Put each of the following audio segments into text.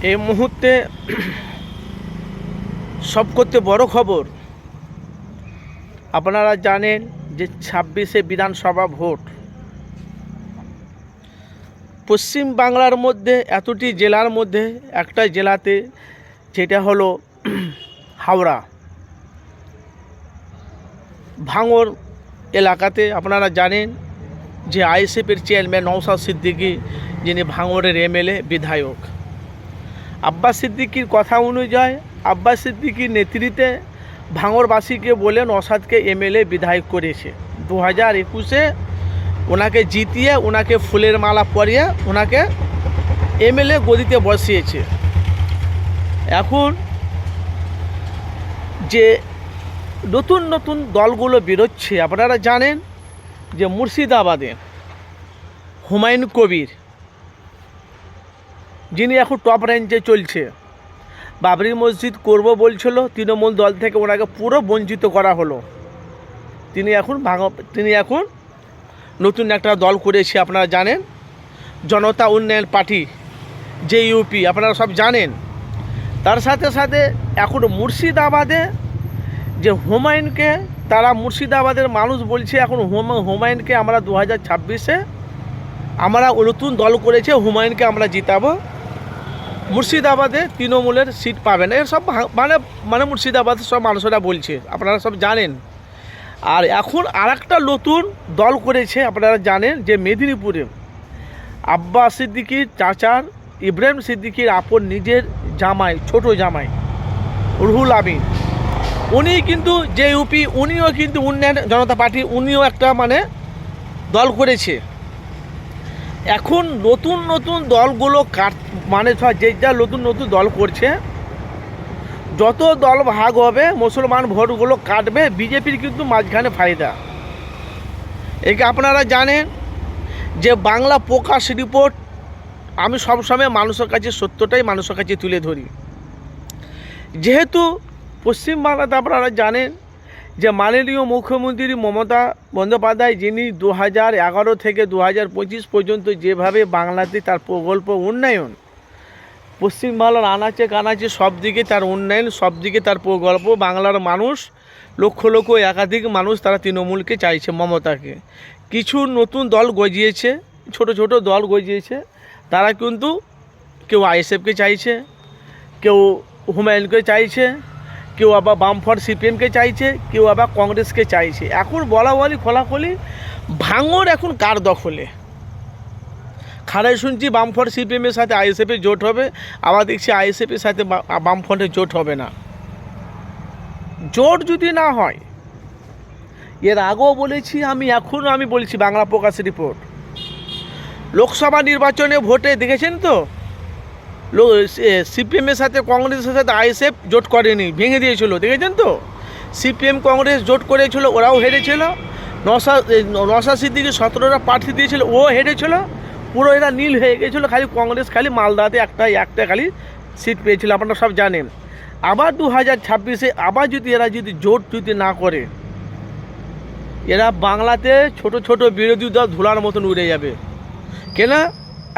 এই মুহূর্তে সব করতে বড় খবর, আপনারা জানেন যে 26শে বিধানসভা ভোট। পশ্চিম বাংলার মধ্যে এতটি জেলার মধ্যে একটা জেলাতে, যেটা হলো হাওড়া ভাঙড় এলাকাতে, আপনারা জানেন যে আইএসএফের চেয়ারম্যান নওশাদ সিদ্দিকী, যিনি ভাঙড়ের এমএলএ বিধায়ক, আব্বাস সিদ্দিকীর কথা অনুযায়ী আব্বাস সিদ্দিকীর নেতৃত্বে ভাঙড়বাসীকে বলে নওশাদকে এমএলএ বিধায়ক করেছে। 2021-এ ওনাকে জিতিয়ে, ওনাকে ফুলের মালা পরিয়ে ওনাকে এমএলএ গদিতে বসিয়েছে। এখন যে নতুন নতুন দলগুলো বেরোচ্ছে, আপনারা জানেন যে মুর্শিদাবাদে হুমায়ুন কবির, যিনি এখন টপ রেঞ্জে চলছে, বাবরি মসজিদ করব বলছিল, তৃণমূল দল থেকে ওনাকে পুরো বঞ্চিত করা হলো। তিনি এখন নতুন একটা দল করেছে, আপনারা জানেন, জনতা উন্নয়ন পার্টি, যে ইউপি, আপনারা সব জানেন। তার সাথে সাথে এখন মুর্শিদাবাদে যে হুমায়ুনকে, তারা মুর্শিদাবাদের মানুষ বলছে এখন হুমায়ুনকে আমরা 2026-এ আমরা নতুন দল করেছে, হুমায়ুনকে আমরা জিতাবো, মুর্শিদাবাদে তৃণমূলের সিট পাবে না। এসব মানে মুর্শিদাবাদের সব মানুষেরা বলছে, আপনারা সব জানেন। আর এখন আরেকটা নতুন দল করেছে, আপনারা জানেন যে মেদিনীপুরে আব্বাস সিদ্দিকীর চাচার ইব্রাহিম সিদ্দিকীর আপন নিজের জামাই, ছোট জামাই রুহুল আমিন, উনি কিন্তু যে ইউপি, উনিও কিন্তু উন্নয়ন জনতা পার্টি, উনিও একটা দল করেছে। এখন নতুন নতুন দলগুলো যে নতুন নতুন দল করছে, যত দল ভাগ হবে মুসলমান ভোটগুলো কাটবে, বিজেপির কিন্তু মাঝখানে ফায়দা। একে আপনারা জানেন যে বাংলা প্রকাশ রিপোর্ট, আমি সবসময় মানুষের কাছে সত্যটাই মানুষের কাছে তুলে ধরি। যেহেতু পশ্চিমবাংলাতে আপনারা জানেন যে মাননীয় মুখ্যমন্ত্রী মমতা বন্দ্যোপাধ্যায়, যিনি 2011 থেকে 2025 পর্যন্ত যেভাবে বাংলাতে তার প্রকল্প উন্নয়ন, পশ্চিমবাংলার আনাচে কানাচে সব দিকে তার উন্নয়ন, সব দিকে তার প্রকল্প, বাংলার মানুষ লক্ষ লক্ষ একাধিক মানুষ তারা তৃণমূলকে চাইছে, মমতাকে। কিছু নতুন দল গজিয়েছে, ছোট ছোট দল গজিয়েছে, তারা কিন্তু কেউ আইএসএফকে চাইছে, কেউ হুমায়ুনকে চাইছে, কেউ আবার বামফ্রন্ট সিপিএমকে চাইছে, কেউ আবার কংগ্রেসকে চাইছে। এখন বলা বলি খোলাখুলি ভাঙড় এখন কার দখলে? খারাই শুনছি বামফ্রন্ট সিপিএমের সাথে আইএসএফের জোট হবে, আবার দেখছি আইএসএফের সাথে বামফ্রন্টের জোট হবে না। জোট যদি না হয়, এর আগেও বলেছি আমি, এখনও আমি বলছি, বাংলা প্রকাশ রিপোর্ট, লোকসভা নির্বাচনে ভোটে দেখেছেন তো, সিপিএমের সাথে কংগ্রেসের সাথে আইএসএফ জোট করেনি, ভেঙে দিয়েছিল, দেখেছেন তো। সিপিএম কংগ্রেস জোট করেছিল, ওরাও হেরেছিল। নওশাদ সিদ্দিকী 17টা প্রার্থী দিয়েছিল, ও হেরেছিল, পুরো এরা নীল হয়ে গিয়েছিলো। খালি কংগ্রেস খালি মালদাতে একটা খালি সিট পেয়েছিল, আপনারা সব জানেন। আবার 2026-এ আবার এরা যদি জোট না করে, এরা বাংলাতে ছোট ছোট বিরোধী দল ধুলার মতন উড়ে যাবে। কেন?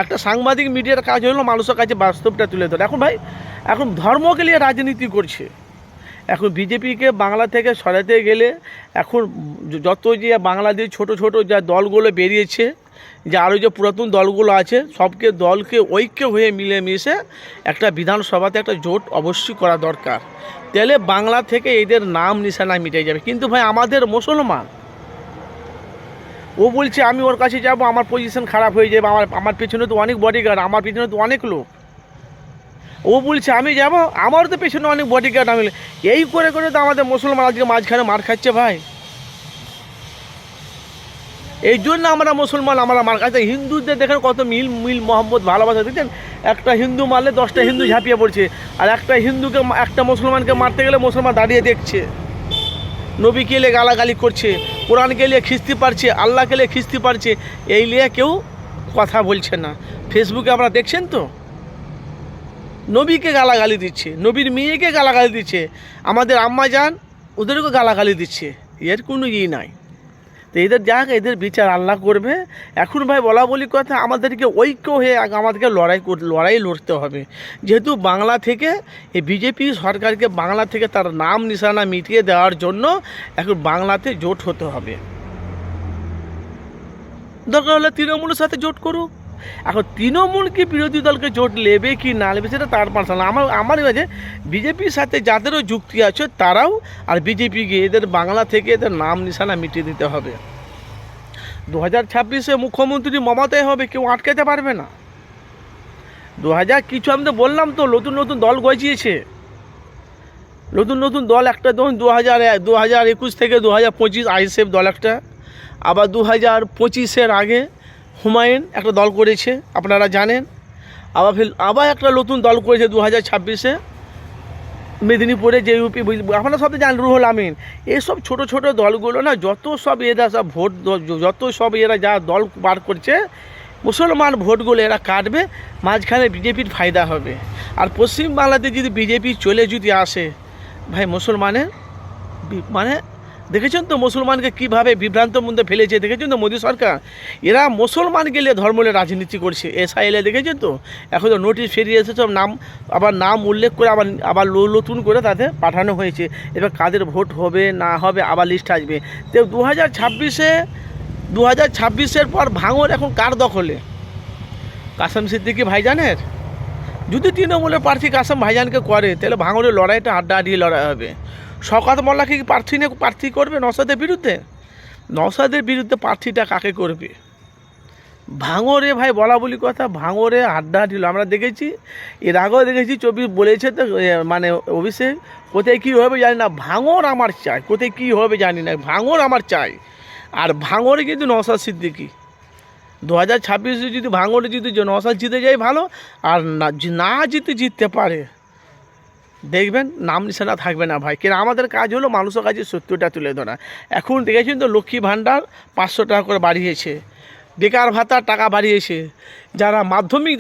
একটা সাংবাদিক মিডিয়ার কাজ হলো মানুষের কাছে বাস্তবটা তুলে ধরে। এখন ধর্মকে নিয়ে রাজনীতি করছে। এখন বিজেপিকে বাংলা থেকে সরাতে গেলে, এখন যত যে বাংলাদেশ ছোট ছোট যা দলগুলো বেরিয়েছে, যে আরও যে পুরাতন দলগুলো আছে, দলকে ঐক্য হয়ে মিলেমিশে একটা বিধানসভাতে একটা জোট অবশ্যই করা দরকার। তাহলে বাংলা থেকে এদের নাম নিশানা মিটে যাবে। কিন্তু ভাই আমাদের মুসলমান, ও বলছে আমি ওর কাছে যাব, আমার পজিশন খারাপ হয়ে যাবে, আমার পেছনে তো অনেক বডিগার্ড, আমার পেছনে তো অনেক লোক। ও বলছে আমি যাব, আমারও তো পেছনে অনেক বডিগার্ড। আমি এই করে করে তো আমাদের মুসলমান আজকে মাঝখানে মার খাচ্ছে ভাই। এই জন্য আমরা মুসলমান, আমরা মার খাচ্ছে। হিন্দুদের দেখেন কত মিল মোহাম্মদ, ভালোবাসা। দেখছেন, একটা হিন্দু মারলে 10টা হিন্দু ঝাঁপিয়ে পড়ছে, আর একটা মুসলমানকে মারতে গেলে মুসলমান দাঁড়িয়ে দেখছে। নবীকে নিয়ে গালাগালি করছে, কোরআনকে নিয়ে খিস্তি পারছে, আল্লাহকে নিয়ে খিস্তি পারছে, এই নিয়ে কেউ কথা বলছে না। ফেসবুকে আপনারা দেখছেন তো, নবীকে গালাগালি দিচ্ছে, নবীর মেয়েকে গালাগালি দিচ্ছে, আমাদের আম্মা যান ওদেরকে গালাগালি দিচ্ছে। এর কোনো নাই। তো এদের যাক, এদের বিচার আল্লাহ করবে। এখন ভাই বলা বলি কথা, আমাদেরকে ঐক্য হয়ে আমাদেরকে লড়াই লড়তে হবে। যেহেতু বাংলা থেকে এই বিজেপি সরকারকে বাংলা থেকে তার নাম নিশানা মিটিয়ে দেওয়ার জন্য এখন বাংলাতে জোট হতে হবে। দরকার হলে তৃণমূলের সাথে জোট করুক। এখন তৃণমূল কি বিরোধী দলকে জোট নেবে কি না নেবে সেটা তার পার্সোনাল। আমার কাছে বিজেপির সাথে যাদেরও যুক্তি আছে তারাও, আর বিজেপিকে এদের বাংলা থেকে এদের নাম নিশানা মিটিয়ে দিতে হবে। 2026-এ মুখ্যমন্ত্রী মমতাই হবে, কেউ আটকাতে পারবে না। 2000 কিছু আমি তো বললাম তো, নতুন নতুন দল গজিয়েছে, নতুন নতুন দল। একটা ধরুন 2021 থেকে 2025 আইএসএফ দল একটা, আবার 2025-এর আগে হুমায়ুন একটা দল করেছে, আপনারা জানেন। আবার একটা নতুন দল করেছে 2026-এ মেদিনীপুরে, যে ইউপি, আপনারা সব জানেন, রুহুল আমিন। এইসব ছোট ছোট দলগুলো না, যত সব এরা সব ভোট, যত সব এরা যা দল বার করছে, মুসলমান ভোটগুলো এরা কাটবে, মাঝখানে বিজেপির ফায়দা হবে। আর পশ্চিমবাংলাতে যদি বিজেপি যদি আসে ভাই, মুসলমানের মানে দেখেছেন তো মুসলমানকে কীভাবে বিভ্রান্ত মধ্যে ফেলেছে, দেখেছেন তো মোদী সরকার। এরা মুসলমান গেলে ধর্মের রাজনীতি করছে, এসআইএলে দেখেছেন তো। এখন তো নোটিশ ফিরিয়ে এসে সব নাম উল্লেখ করে আবার নতুন করে তাদের পাঠানো হয়েছে। এবার কাদের ভোট হবে না হবে আবার লিস্ট আসবে। তো 2026-এর পর ভাঙড় এখন কার দখলে? কাসেম সিদ্দিকী ভাইজানের। যদি তৃণমূলের প্রার্থী কাসেম ভাইজানকে করে, তাহলে ভাঙড়ের লড়াইটা হাড্ডাহাড্ডি লড়াই হবে। শওকত মোল্লা কি প্রার্থী করবে নওশাদের বিরুদ্ধে? নওশাদের বিরুদ্ধে প্রার্থীটা কাকে করবে? ভাঙড়ে ভাই বলা বলি কথা, ভাঙড়ে হাড্ডাহাড্ডি আমরা দেখেছি, এর আগেও দেখেছি। 24 বলেছে তো, মানে অভিষেক, কোথায় কী হবে জানি না, ভাঙড় আমার চাই, কোথায় কী হবে জানি না, ভাঙড় আমার চাই। আর ভাঙড়ে কিন্তু নওশাদ সিদ্দিকী। 2026-এ যদি ভাঙড়ে যদি নওশাদ জিতে যায় ভালো, আর না জিততে পারে, দেখবেন নাম নিশানা থাকবে না ভাই। কিন্তু আমাদের কাজ হলো মানুষের কাছে সত্যটা তুলে ধরা। এখন দেখেছেন তো, লক্ষ্মী ভাণ্ডার 500 টাকা করে বাড়িয়েছে, বেকার ভাতার টাকা বাড়িয়েছে। যারা মাধ্যমিক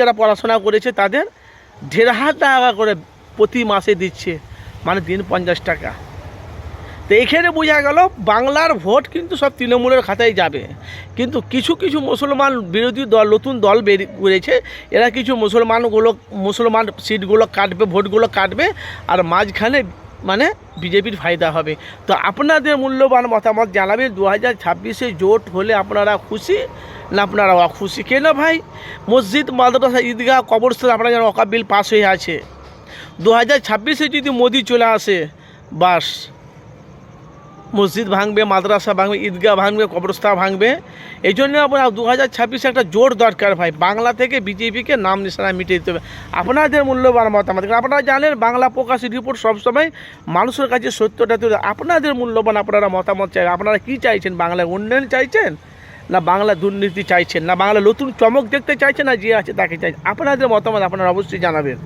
যারা পড়াশোনা করেছে তাদের 1,500 টাকা করে প্রতি মাসে দিচ্ছে, মানে দিন 50 টাকা। তো এখানে বোঝা গেল বাংলার ভোট কিন্তু সব তৃণমূলের খাতায় যাবে। কিন্তু কিছু কিছু মুসলমান বিরোধী দল, নতুন দল করেছে, এরা কিছু মুসলমান সিটগুলো কাটবে, ভোটগুলো কাটবে, আর মাঝখানে মানে বিজেপির ফায়দা হবে। তো আপনাদের মূল্যবান মতামত জানাবেন। 2026-এ জোট হলে আপনারা খুশি না আপনারা অখুশি? কেন ভাই, মসজিদ, মাদ্রাসা, ঈদগাহ, কবরস্থান আপনারা যেন ওয়াকফ বিল পাস হয়ে আছে। 2026-এ যদি মোদি চলে আসে, বাস মসজিদ ভাঙবে, মাদ্রাসা ভাঙবে, ঈদগাহ ভাঙবে, কবরস্থান ভাঙবে। এই জন্য আপনার 2026-এ একটা জোর দরকার ভাই। বাংলা থেকে বিজেপিকে নাম নিশানা মিটিয়ে দিতে হবে। আপনাদের মূল্যবান মতামত, আপনারা জানেন বাংলা প্রকাশিত রিপোর্ট সবসময় মানুষের কাছে সত্যটা তুলে। আপনাদের মূল্যবান আপনারা মতামত চাই, আপনারা কি চাইছেন? বাংলায় উন্নয়ন চাইছেন, না বাংলা দুর্নীতি চাইছেন, না বাংলা নতুন চমক দেখতে চাইছেন, না যে আছে তাকে চাইছেন? আপনাদের মতামত আপনারা অবশ্যই জানাবেন।